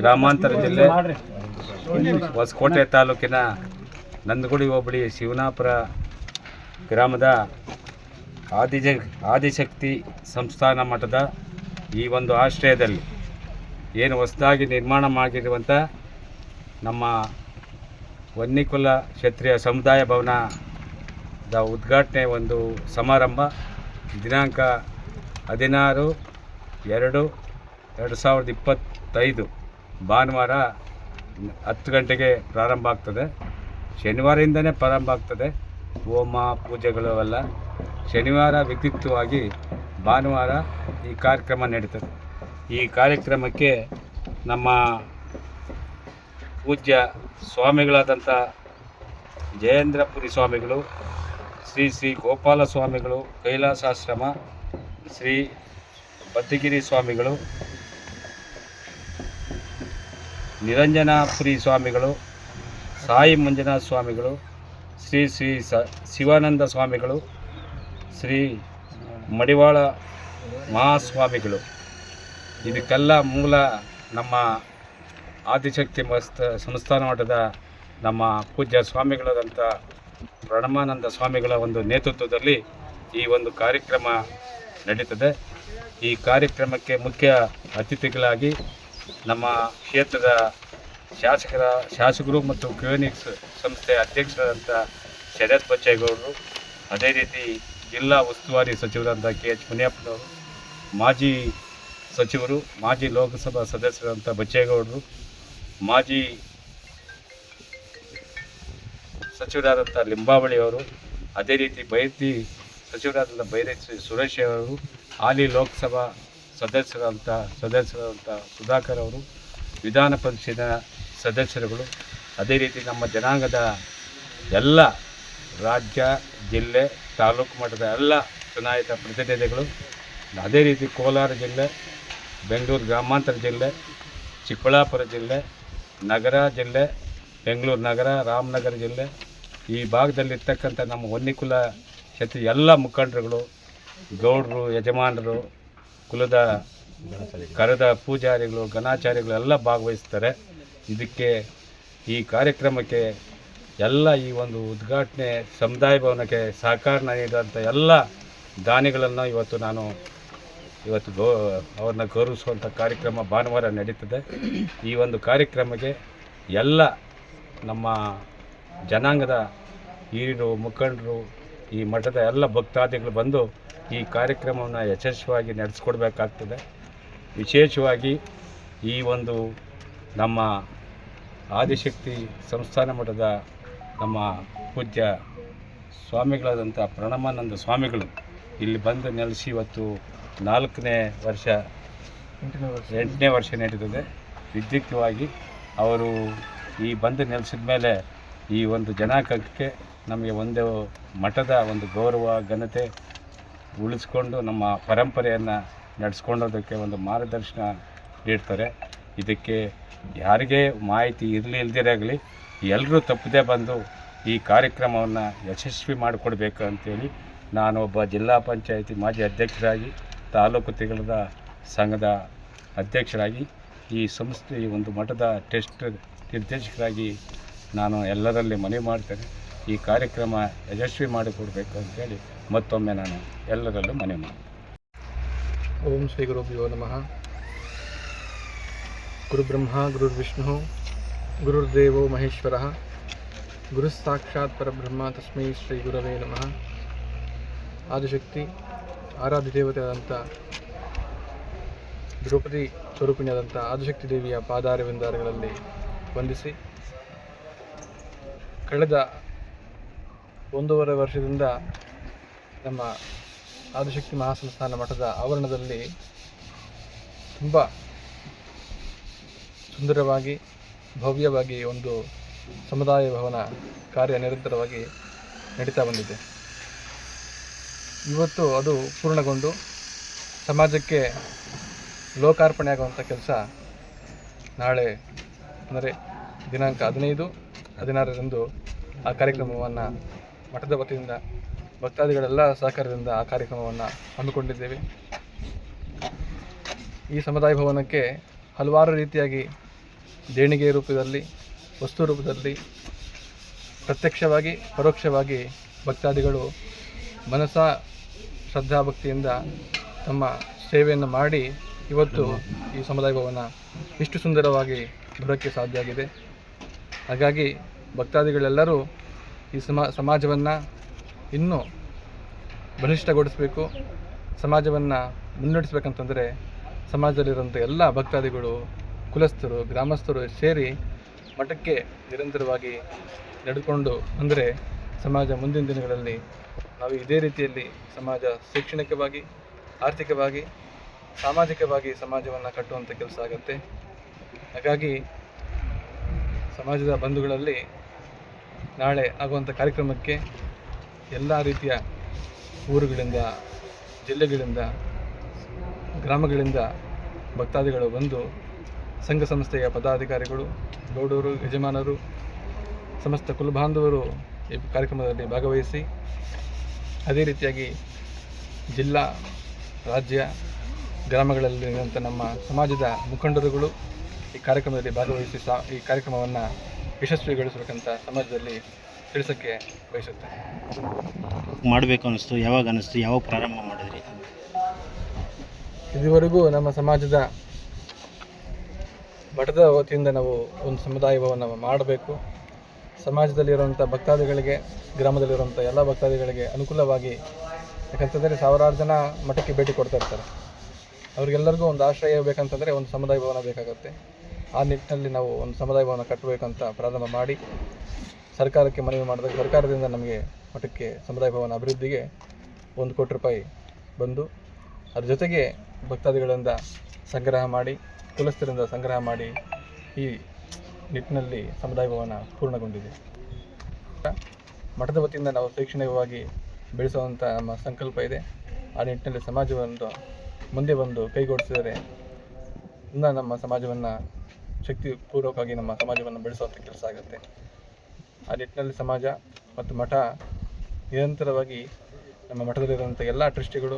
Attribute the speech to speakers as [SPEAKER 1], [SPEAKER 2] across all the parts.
[SPEAKER 1] ಗ್ರಾಮಾಂತರ ಜಿಲ್ಲೆ ಹೊಸಕೋಟೆ ತಾಲೂಕಿನ ನಂದಗುಡಿ ಹೋಬಳಿ ಶಿವನಾಪುರ ಗ್ರಾಮದ ಆದಿಶಕ್ತಿ ಸಂಸ್ಥಾನ ಮಠದ ಈ ಒಂದು ಆಶ್ರಯದಲ್ಲಿ ಏನು ಹೊಸದಾಗಿ ನಿರ್ಮಾಣ ಮಾಡಿರುವಂಥ ನಮ್ಮ ವನ್ನಿಕುಲ ಕ್ಷತ್ರಿಯ ಸಮುದಾಯ ಭವನದ ಉದ್ಘಾಟನೆ ಒಂದು ಸಮಾರಂಭ ದಿನಾಂಕ 16/2/2025 ಭಾನುವಾರ 10 ಗಂಟೆಗೆ ಪ್ರಾರಂಭ ಆಗ್ತದೆ. ಶನಿವಾರದಿಂದನೇ ಪ್ರಾರಂಭ ಆಗ್ತದೆ. ಹೋಮ ಪೂಜೆಗಳು ಎಲ್ಲ ಶನಿವಾರ ವಿದ್ಯುಕ್ತವಾಗಿ ಭಾನುವಾರ ಈ ಕಾರ್ಯಕ್ರಮ ನಡೀತದೆ. ಈ ಕಾರ್ಯಕ್ರಮಕ್ಕೆ ನಮ್ಮ ಪೂಜ್ಯ ಸ್ವಾಮಿಗಳಾದಂಥ ಜಯೇಂದ್ರಪುರಿ ಸ್ವಾಮಿಗಳು, ಶ್ರೀ ಗೋಪಾಲ ಸ್ವಾಮಿಗಳು ಕೈಲಾಸಾಶ್ರಮ, ಶ್ರೀ ಬದ್ಧಗಿರಿ ಸ್ವಾಮಿಗಳು, ನಿರಂಜನಾಪುರಿ ಸ್ವಾಮಿಗಳು, ಸಾಯಿ ಮಂಜುನಾಥ ಸ್ವಾಮಿಗಳು, ಶ್ರೀ ಶಿವಾನಂದ ಸ್ವಾಮಿಗಳು, ಶ್ರೀ ಮಡಿವಾಳ ಮಹಾಸ್ವಾಮಿಗಳು, ಇದಕ್ಕೆಲ್ಲ ಮೂಲ ನಮ್ಮ ಆದಿಶಕ್ತಿ ಸಂಸ್ಥಾನ ಮಠದ ನಮ್ಮ ಪೂಜ್ಯ ಸ್ವಾಮಿಗಳಾದಂಥ ಪ್ರಣಮಾನಂದ ಸ್ವಾಮಿಗಳ ಒಂದು ನೇತೃತ್ವದಲ್ಲಿ ಈ ಒಂದು ಕಾರ್ಯಕ್ರಮ ನಡೀತದೆ. ಈ ಕಾರ್ಯಕ್ರಮಕ್ಕೆ ಮುಖ್ಯ ಅತಿಥಿಗಳಾಗಿ ನಮ್ಮ ಕ್ಷೇತ್ರದ ಶಾಸಕರು ಮತ್ತು ಕ್ಯೂನಿಕ್ಸ್ ಸಂಸ್ಥೆಯ ಅಧ್ಯಕ್ಷರಾದಂಥ ಶರತ್ ಬಚ್ಚೇಗೌಡರು, ಅದೇ ರೀತಿ ಜಿಲ್ಲಾ ಉಸ್ತುವಾರಿ ಸಚಿವರಾದಂಥ KH ಮುನಿಯಪ್ಪನವರು, ಮಾಜಿ ಸಚಿವರು, ಮಾಜಿ ಲೋಕಸಭಾ ಸದಸ್ಯರಾದಂಥ ಬಚ್ಚೇಗೌಡರು, ಮಾಜಿ ಸಚಿವರಾದಂಥ ಲಿಂಬಾವಳಿಯವರು, ಅದೇ ರೀತಿ ಬೈರತಿ ಸಚಿವರಾದಂಥ ಬೈರತಿ ಸುರೇಶ್ ಅವರು, ಹಾಲಿ ಲೋಕಸಭಾ ಸದಸ್ಯರಾದಂಥ ಸುಧಾಕರ್ ಅವರು, ವಿಧಾನ ಪರಿಷತ್ತಿನ ಸದಸ್ಯರುಗಳು, ಅದೇ ರೀತಿ ನಮ್ಮ ಜನಾಂಗದ ಎಲ್ಲ ರಾಜ್ಯ, ಜಿಲ್ಲೆ, ತಾಲೂಕು ಮಟ್ಟದ ಎಲ್ಲ ಚುನಾಯಿತ ಪ್ರತಿನಿಧಿಗಳು, ಅದೇ ರೀತಿ ಕೋಲಾರ ಜಿಲ್ಲೆ, ಬೆಂಗಳೂರು ಗ್ರಾಮಾಂತರ ಜಿಲ್ಲೆ, ಚಿಕ್ಕಬಳ್ಳಾಪುರ ಜಿಲ್ಲೆ, ನಗರ ಜಿಲ್ಲೆ, ಬೆಂಗಳೂರು ನಗರ, ರಾಮನಗರ ಜಿಲ್ಲೆ, ಈ ಭಾಗದಲ್ಲಿರ್ತಕ್ಕಂಥ ನಮ್ಮ ವನ್ನಿಕುಲ ಕ್ಷತ್ರಿಯ ಎಲ್ಲ ಮುಖಂಡರುಗಳು, ಗೌಡರು, ಯಜಮಾನರು, ಕುಲದ ಕರೆದ ಪೂಜಾರಿಗಳು, ಗಣಾಚಾರ್ಯಗಳು ಎಲ್ಲ ಭಾಗವಹಿಸ್ತಾರೆ. ಇದಕ್ಕೆ ಈ ಕಾರ್ಯಕ್ರಮಕ್ಕೆ ಎಲ್ಲ ಈ ಒಂದು ಉದ್ಘಾಟನೆ ಸಮುದಾಯ ಭವನಕ್ಕೆ ಸಹಕಾರ ನೀಡಿದಂಥ ಎಲ್ಲ ದಾನಿಗಳನ್ನು ಇವತ್ತು ಅವ್ರನ್ನ ಗೌರವಿಸುವಂಥ ಕಾರ್ಯಕ್ರಮ ಭಾನುವಾರ ನಡೀತದೆ. ಈ ಒಂದು ಕಾರ್ಯಕ್ರಮಕ್ಕೆ ಎಲ್ಲ ನಮ್ಮ ಜನಾಂಗದ ಹಿರಿಯರು, ಮುಖಂಡರು, ಈ ಮಠದ ಎಲ್ಲ ಭಕ್ತಾದಿಗಳು ಬಂದು ಈ ಕಾರ್ಯಕ್ರಮವನ್ನು ಯಶಸ್ವಿಯಾಗಿ ನಡೆಸ್ಕೊಡ್ಬೇಕಾಗ್ತದೆ. ವಿಶೇಷವಾಗಿ ಈ ಒಂದು ನಮ್ಮ ಆದಿಶಕ್ತಿ ಸಂಸ್ಥಾನ ಮಠದ ನಮ್ಮ ಪೂಜ್ಯ ಸ್ವಾಮಿಗಳಾದಂಥ ಪ್ರಣಮಾನಂದ ಸ್ವಾಮಿಗಳು ಇಲ್ಲಿ ಬಂದು ನೆಲೆಸಿ ಇವತ್ತು 8ನೇ ವರ್ಷ ನಡೀತದೆ. ವಿದ್ಯುಕ್ತವಾಗಿ ಅವರು ಈ ಬಂದು ನೆಲೆಸಿದ ಮೇಲೆ ಈ ಒಂದು ಜನಾಂಗಕ್ಕೆ ನಮಗೆ ಒಂದು ಮಠದ ಒಂದು ಗೌರವ ಘನತೆ ಉಳಿಸ್ಕೊಂಡು ನಮ್ಮ ಪರಂಪರೆಯನ್ನು ನಡೆಸ್ಕೊಳ್ಳೋದಕ್ಕೆ ಒಂದು ಮಾರ್ಗದರ್ಶನ ನೀಡ್ತಾರೆ. ಇದಕ್ಕೆ ಯಾರಿಗೇ ಮಾಹಿತಿ ಇಲ್ಲದಿರಾಗಲಿ ಎಲ್ಲರೂ ತಪ್ಪದೇ ಬಂದು ಈ ಕಾರ್ಯಕ್ರಮವನ್ನು ಯಶಸ್ವಿ ಮಾಡಿಕೊಡ್ಬೇಕು ಅಂತೇಳಿ ನಾನು ಒಬ್ಬ ಜಿಲ್ಲಾ ಪಂಚಾಯಿತಿ ಮಾಜಿ ಅಧ್ಯಕ್ಷರಾಗಿ, ತಾಲೂಕು ತಿಗಳದ ಸಂಘದ ಅಧ್ಯಕ್ಷರಾಗಿ, ಈ ಸಂಸ್ಥೆ ಈ ಒಂದು ಮಠದ ಟ್ರಸ್ಟ್ ನಿರ್ದೇಶಕರಾಗಿ ನಾನು ಎಲ್ಲರಲ್ಲಿ ಮನವಿ ಮಾಡ್ತೇನೆ. ಈ ಕಾರ್ಯಕ್ರಮ ಯಶಸ್ವಿ ಮಾಡಿಕೊಡ್ಬೇಕು ಅಂತೇಳಿ ಮತ್ತೊಮ್ಮೆ ನಾನು ಎಲ್ಲರಲ್ಲೂ ಮನವಿ ಮಾಡ್ತೇನೆ.
[SPEAKER 2] ಓಂ ಶ್ರೀ ಗುರುಭ್ಯೋ ನಮಃ. ಗುರುಬ್ರಹ್ಮ ಗುರುರ್ವಿಷ್ಣು ಗುರುರ್ದೇವೋ ಮಹೇಶ್ವರಃ, ಗುರುಸ್ಸಾಕ್ಷಾತ್ ಪರಬ್ರಹ್ಮ ತಸ್ಮೈ ಶ್ರೀ ಗುರವೇ ನಮಃ. ಆದಿಶಕ್ತಿ ಆರಾಧ್ಯ ದೇವತೆಯಾದಂಥ ದ್ರೌಪದಿ ಸ್ವರೂಪಿಣಿಯಾದಂಥ ಆದಿಶಕ್ತಿ ದೇವಿಯ ಪಾದಾರವಿಂದಾರಗಳಲ್ಲಿ ವಂದಿಸಿ, ಕಳೆದ 1.5 ವರ್ಷದಿಂದ ನಮ್ಮ ಆದಿಶಕ್ತಿ ಮಹಾಸಂಸ್ಥಾನ ಮಠದ ಆವರಣದಲ್ಲಿ ತುಂಬ ಸುಂದರವಾಗಿ ಭವ್ಯವಾಗಿ ಒಂದು ಸಮುದಾಯ ಭವನ ಕಾರ್ಯ ನಿರಂತರವಾಗಿ ನಡೀತಾ ಬಂದಿದೆ. ಇವತ್ತು ಅದು ಪೂರ್ಣಗೊಂಡು ಸಮಾಜಕ್ಕೆ ಲೋಕಾರ್ಪಣೆ ಆಗುವಂಥ ಕೆಲಸ ನಾಳೆ ಅಂದರೆ ದಿನಾಂಕ 15-16ರಂದು ಆ ಕಾರ್ಯಕ್ರಮವನ್ನು ಮಠದ ವತಿಯಿಂದ ಭಕ್ತಾದಿಗಳೆಲ್ಲ ಸಹಕಾರದಿಂದ ಆ ಕಾರ್ಯಕ್ರಮವನ್ನು ಹಮ್ಮಿಕೊಂಡಿದ್ದೇವೆ. ಈ ಸಮುದಾಯ ಭವನಕ್ಕೆ ಹಲವಾರು ರೀತಿಯಾಗಿ ದೇಣಿಗೆ ರೂಪದಲ್ಲಿ, ವಸ್ತು ರೂಪದಲ್ಲಿ, ಪ್ರತ್ಯಕ್ಷವಾಗಿ ಪರೋಕ್ಷವಾಗಿ ಭಕ್ತಾದಿಗಳು ಮನಸ ಶ್ರದ್ಧಾಭಕ್ತಿಯಿಂದ ತಮ್ಮ ಸೇವೆಯನ್ನು ಮಾಡಿ ಇವತ್ತು ಈ ಸಮುದಾಯ ಭವನ ಇಷ್ಟು ಸುಂದರವಾಗಿ ಬರೋಕ್ಕೆ ಸಾಧ್ಯ ಆಗಿದೆ. ಹಾಗಾಗಿ ಭಕ್ತಾದಿಗಳೆಲ್ಲರೂ ಈ ಸಮಾಜವನ್ನು ಇನ್ನೂ ಬಲಿಷ್ಠಗೊಳಿಸಬೇಕು. ಸಮಾಜವನ್ನು ಮುನ್ನಡೆಸಬೇಕಂತಂದರೆ ಸಮಾಜದಲ್ಲಿರುವಂಥ ಎಲ್ಲ ಭಕ್ತಾದಿಗಳು, ಕುಲಸ್ಥರು, ಗ್ರಾಮಸ್ಥರು ಸೇರಿ ಮಠಕ್ಕೆ ನಿರಂತರವಾಗಿ ನಡೆದುಕೊಂಡು ಅಂದರೆ ಸಮಾಜ ಮುಂದಿನ ದಿನಗಳಲ್ಲಿ ನಾವು ಇದೇ ರೀತಿಯಲ್ಲಿ ಸಮಾಜ ಶೈಕ್ಷಣಿಕವಾಗಿ, ಆರ್ಥಿಕವಾಗಿ, ಸಾಮಾಜಿಕವಾಗಿ ಸಮಾಜವನ್ನು ಕಟ್ಟುವಂಥ ಕೆಲಸ ಆಗುತ್ತೆ. ಹಾಗಾಗಿ ಸಮಾಜದ ಬಂಧುಗಳಲ್ಲಿ ನಾಳೆ ಆಗುವಂಥ ಕಾರ್ಯಕ್ರಮಕ್ಕೆ ಎಲ್ಲ ರೀತಿಯ ಊರುಗಳಿಂದ, ಜಿಲ್ಲೆಗಳಿಂದ, ಗ್ರಾಮಗಳಿಂದ ಭಕ್ತಾದಿಗಳು ಬಂದು ಸಂಘ ಸಂಸ್ಥೆಯ ಪದಾಧಿಕಾರಿಗಳು, ಗೌಡರು, ಯಜಮಾನರು, ಸಮಸ್ತ ಕುಲಬಾಂಧವರು ಈ ಕಾರ್ಯಕ್ರಮದಲ್ಲಿ ಭಾಗವಹಿಸಿ ಅದೇ ರೀತಿಯಾಗಿ ಜಿಲ್ಲಾ, ರಾಜ್ಯ, ಗ್ರಾಮಗಳಲ್ಲಿರುವಂಥ ನಮ್ಮ ಸಮಾಜದ ಮುಖಂಡರುಗಳು ಈ ಕಾರ್ಯಕ್ರಮದಲ್ಲಿ ಭಾಗವಹಿಸಿ ಈ ಕಾರ್ಯಕ್ರಮವನ್ನು ಯಶಸ್ವಿಗೊಳಿಸಬೇಕಂತ ಸಮಾಜದಲ್ಲಿ ತಿಳಿಸೋಕ್ಕೆ ಬಯಸುತ್ತೇನೆ.
[SPEAKER 3] ಮಾಡಬೇಕು ಅನ್ನಿಸ್ತು? ಯಾವಾಗ ಅನ್ನಿಸ್ತು? ಯಾವಾಗ ಪ್ರಾರಂಭ ಮಾಡಿದ್ರಿ?
[SPEAKER 2] ಇದುವರೆಗೂ ನಮ್ಮ ಸಮಾಜದ ಮಠದ ವತಿಯಿಂದ ನಾವು ಒಂದು ಸಮುದಾಯ ಭವನ ಮಾಡಬೇಕು, ಸಮಾಜದಲ್ಲಿರುವಂಥ ಭಕ್ತಾದಿಗಳಿಗೆ, ಗ್ರಾಮದಲ್ಲಿರುವಂಥ ಎಲ್ಲ ಭಕ್ತಾದಿಗಳಿಗೆ ಅನುಕೂಲವಾಗಿ, ಯಾಕಂತಂದರೆ ಸಾವಿರಾರು ಜನ ಮಠಕ್ಕೆ ಭೇಟಿ ಕೊಡ್ತಾ ಇರ್ತಾರೆ. ಅವರಿಗೆಲ್ಲರಿಗೂ ಒಂದು ಆಶ್ರಯ ಬೇಕಂತಂದರೆ ಒಂದು ಸಮುದಾಯ ಭವನ ಬೇಕಾಗುತ್ತೆ. ಆ ನಿಟ್ಟಿನಲ್ಲಿ ನಾವು ಒಂದು ಸಮುದಾಯ ಭವನ ಕಟ್ಟಬೇಕಂತ ಪ್ರಾರಂಭ ಮಾಡಿ ಸರ್ಕಾರಕ್ಕೆ ಮನವಿ ಮಾಡಿದಾಗ ಸರ್ಕಾರದಿಂದ ನಮಗೆ ಮಠಕ್ಕೆ ಸಮುದಾಯ ಭವನ ಅಭಿವೃದ್ಧಿಗೆ 1 ಕೋಟಿ ರೂಪಾಯಿ ಬಂದು ಅದ್ರ ಜೊತೆಗೆ ಭಕ್ತಾದಿಗಳಿಂದ ಸಂಗ್ರಹ ಮಾಡಿ, ಕುಲಸ್ಥರಿಂದ ಸಂಗ್ರಹ ಮಾಡಿ ಈ ನಿಟ್ಟಿನಲ್ಲಿ ಸಮುದಾಯ ಭವನ ಪೂರ್ಣಗೊಂಡಿದೆ. ಮಠದ ವತಿಯಿಂದ ನಾವು ಶೈಕ್ಷಣಿಕವಾಗಿ ಬೆಳೆಸುವಂಥ ನಮ್ಮ ಸಂಕಲ್ಪ ಇದೆ. ಆ ನಿಟ್ಟಿನಲ್ಲಿ ಸಮಾಜವನ್ನು ಮುಂದೆ ಬಂದು ಕೈಗೂಡಿಸಿದರೆ ಇನ್ನೂ ನಮ್ಮ ಸಮಾಜವನ್ನು ಶಕ್ತಿಪೂರ್ವಕವಾಗಿ ನಮ್ಮ ಸಮಾಜವನ್ನು ಬೆಳೆಸುವಂಥ ಕೆಲಸ ಆಗುತ್ತೆ. ಆ ನಿಟ್ಟಿನಲ್ಲಿ ಸಮಾಜ ಮತ್ತು ಮಠ ನಿರಂತರವಾಗಿ ನಮ್ಮ ಮಠದಲ್ಲಿರುವಂಥ ಎಲ್ಲ ಟ್ರಸ್ಟಿಗಳು,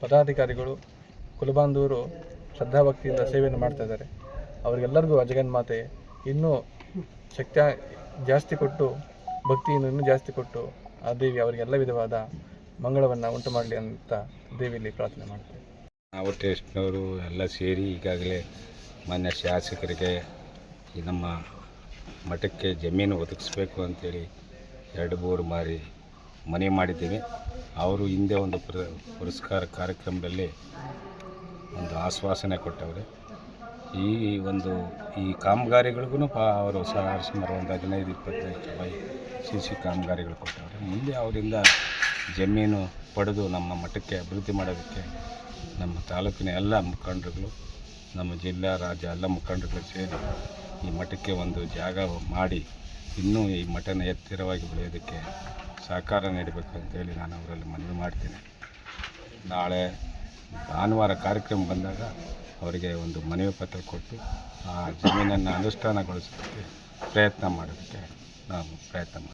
[SPEAKER 2] ಪದಾಧಿಕಾರಿಗಳು, ಕುಲಬಾಂಧವರು ಶ್ರದ್ಧಾಭಕ್ತಿಯಿಂದ ಸೇವೆಯನ್ನು ಮಾಡ್ತಾಯಿದ್ದಾರೆ. ಅವರಿಗೆಲ್ಲರಿಗೂ ಆ ಜಗನ್ಮಾತೆ ಇನ್ನೂ ಶಕ್ತಿ ಜಾಸ್ತಿ ಕೊಟ್ಟು, ಭಕ್ತಿಯನ್ನು ಇನ್ನೂ ಜಾಸ್ತಿ ಕೊಟ್ಟು ಆ ದೇವಿ ಅವರಿಗೆಲ್ಲ ವಿಧವಾದ ಮಂಗಳವನ್ನು ಉಂಟು ಮಾಡಲಿ ಅಂತ ದೇವಿಯಲ್ಲಿ ಪ್ರಾರ್ಥನೆ ಮಾಡ್ತೇವೆ.
[SPEAKER 1] ನಾವು ಟ್ರಸ್ಟ್ನವರು ಎಲ್ಲ ಸೇರಿ ಈಗಾಗಲೇ ಮಾನ್ಯ ಶಾಸಕರಿಗೆ ಈ ನಮ್ಮ ಮಠಕ್ಕೆ ಜಮೀನು ಒದಗಿಸ್ಬೇಕು ಅಂತೇಳಿ 2-3 ಬಾರಿ ಮನವಿ ಮಾಡಿದ್ದೀವಿ. ಅವರು ಹಿಂದೆ ಒಂದು ಪುರಸ್ಕಾರ ಕಾರ್ಯಕ್ರಮದಲ್ಲಿ ಒಂದು ಆಶ್ವಾಸನೆ ಕೊಟ್ಟವ್ರೆ. ಈ ಕಾಮಗಾರಿಗಳಿಗೂ ಅವರು ಸುಮಾರು ಒಂದು 15-20 ಲಕ್ಷ ರೂಪಾಯಿ CC ಕಾಮಗಾರಿಗಳು ಕೊಟ್ಟವ್ರೆ. ಮುಂದೆ ಅವರಿಂದ ಜಮೀನು ಪಡೆದು ನಮ್ಮ ಮಠಕ್ಕೆ ಅಭಿವೃದ್ಧಿ ಮಾಡೋದಕ್ಕೆ ನಮ್ಮ ತಾಲೂಕಿನ ಎಲ್ಲ ಮುಖಂಡರುಗಳು, ನಮ್ಮ ಜಿಲ್ಲಾ, ರಾಜ್ಯ ಎಲ್ಲ ಮುಖಂಡರುಗಳು ಸೇರಿ ಈ ಮಠಕ್ಕೆ ಒಂದು ಜಾಗ ಮಾಡಿ ಇನ್ನೂ ಈ ಮಠನ ಎತ್ತರವಾಗಿ ಬೆಳೆಯೋದಕ್ಕೆ ಸಹಕಾರ ನೀಡಬೇಕು ಅಂತೇಳಿ ನಾನು ಅವರಲ್ಲಿ ಮನವಿ ಮಾಡ್ತೀನಿ. ನಾಳೆ ಭಾನುವಾರ ಕಾರ್ಯಕ್ರಮ ಬಂದಾಗ ಅವರಿಗೆ ಒಂದು ಮನವಿ ಪತ್ರ ಕೊಟ್ಟು ಆ ಜಮೀನನ್ನು ಅನುಷ್ಠಾನಗೊಳಿಸೋದಕ್ಕೆ ಪ್ರಯತ್ನ ಮಾಡೋದಕ್ಕೆ ನಾವು ಪ್ರಯತ್ನ ಮಾಡ್ತೀವಿ.